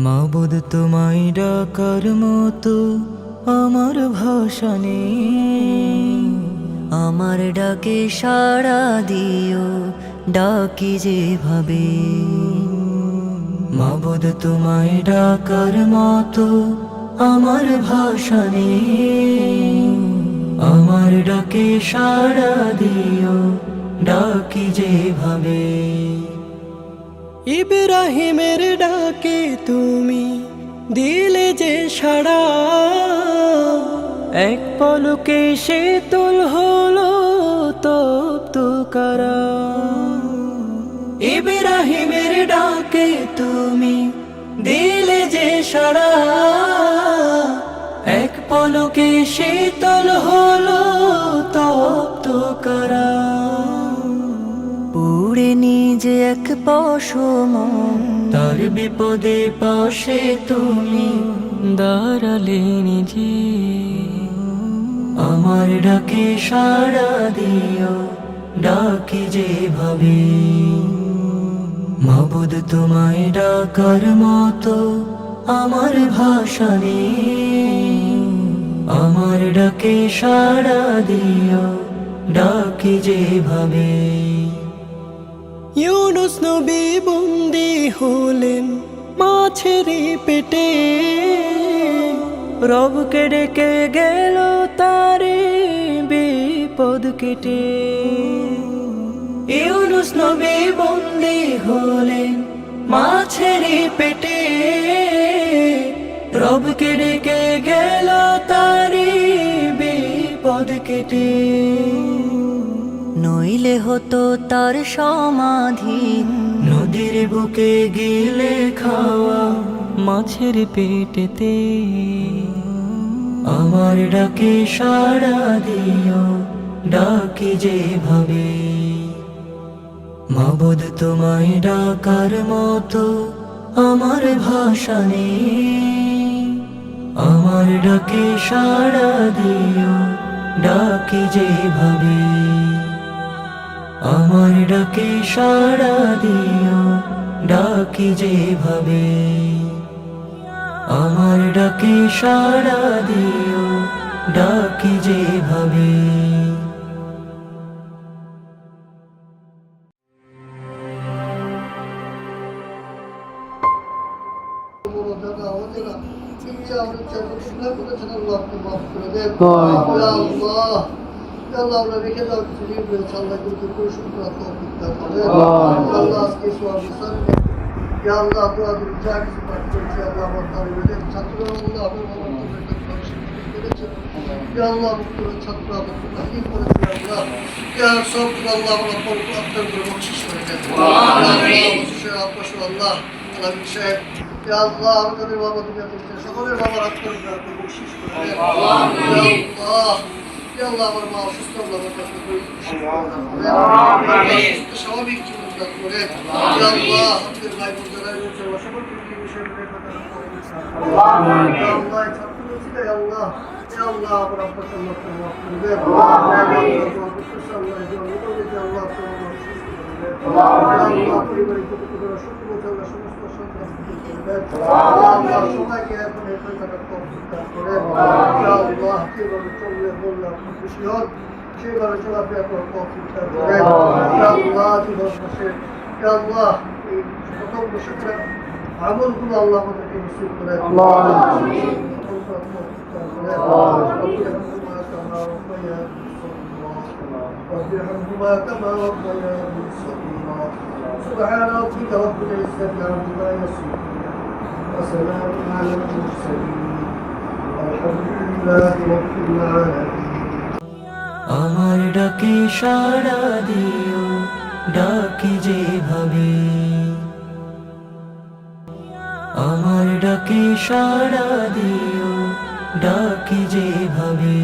মাবুদ তোমায় ডাকার মতো আমার ভাষা নেই, আমার ডাকে সাড়া দিও, ডাকি যেভাবে। মাবুদ তোমায় ডাকার মতো আমার ভাষা নেই, আমার ডাকে সাড়া দিও, ডাকি যেভাবে। ইব্রাহিমের ডাকে তুমি দিলে যে সাড়া, এক পলকে শীতল হলো তপ্ত কারা। ইব্রাহিমের ডাকে তুমি দিলে যে সাড়া, এক পলকে শীতল হলো তপ্ত কারা। পুড়ে নিজে এক পশম, তার বিপদে পাশে তুমি দাঁড়ালে নিজে, আমার ডাকে সাড়া দিও, ডাকি যেভাবে। মাবুদ তোমায় ডাকার মতো আমার ভাষা নেই, আমার ডাকে সাড়া দিও, ডাকি যেভাবে। ইউনুস নবী বন্দী হলেন মাছের পেটে, রবকে ডেকে গেল তারে বিপদ কেটে। ইউনুস নবী বন্দী হলেন মাছের পেটে, রবকে ডেকে গেল তারে বিপদ কেটে। নইলে হতো তার সমাধি নদীর বুকে গিলে খাওয়া মাছের পেটেতে, আমার ডাকে সাড়া দিও, ডাকি যেভাবে। মাবুদ তোমায় ডাকার মতো আমার ভাষা নেই, আমার ডাকে সাড়া দিও, ডাকি যেভাবে। আমার ডাকে সাড়া দিও, ডাকি যেভাবে। আমার ডাকে সাড়া দিও, ডাকি যেভাবে। আল্লাহ আমরা রেখে যাও তুমি বলেছ আল্লাহ কিন্তু পরিশুদ্ধ করার তৌফিক দান করে। আল্লাহ আজকে সওয়াব বিছান ইয়া আল্লাহ আমরা যা কিছু পাঠ করেছি আল্লাহ আমার তালিবের ছাত্ররা আল্লাহ আমার করেছে ইয়া আল্লাহ মুক্তর ছাত্র আমাকে তালিম করেছে আল্লাহ ইয়া সব আল্লাহ আমরা পরপর আপনার করে বকশিশ করে দেন আমিন আল্লাহ আল্লাহ সাহেব ইয়া আল্লাহ আমাদের বাবা তুমি সকলের বাবার আপনার করে বকশিশ করে দেন আমিন আল্লাহ আল্লাহ আমার মা অসুস্থ আল্লাহ স্বাভাবিক জীবন দান করে আল্লাহ আমাদের ভাই বোনেরা সকলকে আল্লাহ ছাত্র ছিল আল্লাহ আল্লাহ আমার আপনাকে মাফ করবে আল্লাহ পরিবারের প্রতিটা সত্য সমস্ত সন্তান আল্লাহ সবাইকে এখন এখানে থাকার তৌফিক দান করে আল্লাহ যেভাবে চলবে বললে আপনি খুশি হন সেভাবে চলাফেরা করার তৌফিক দান করে আল্লাহ জীবন বসে আল্লাহ এই প্রথম বসে আমলগুলো আল্লাহ আমাদেরকে নসিব করে ارحمهما كما ربياني صغيرا سبحان ربك رب العزة عما يصفون وسلام على المرسلين والحمد لله رب العالمين। আমার ডাকে সাড়া দিও, ডাকি যেভাবে। আমার ডাকে সাড়া দিও, ডাকি যেভাবে।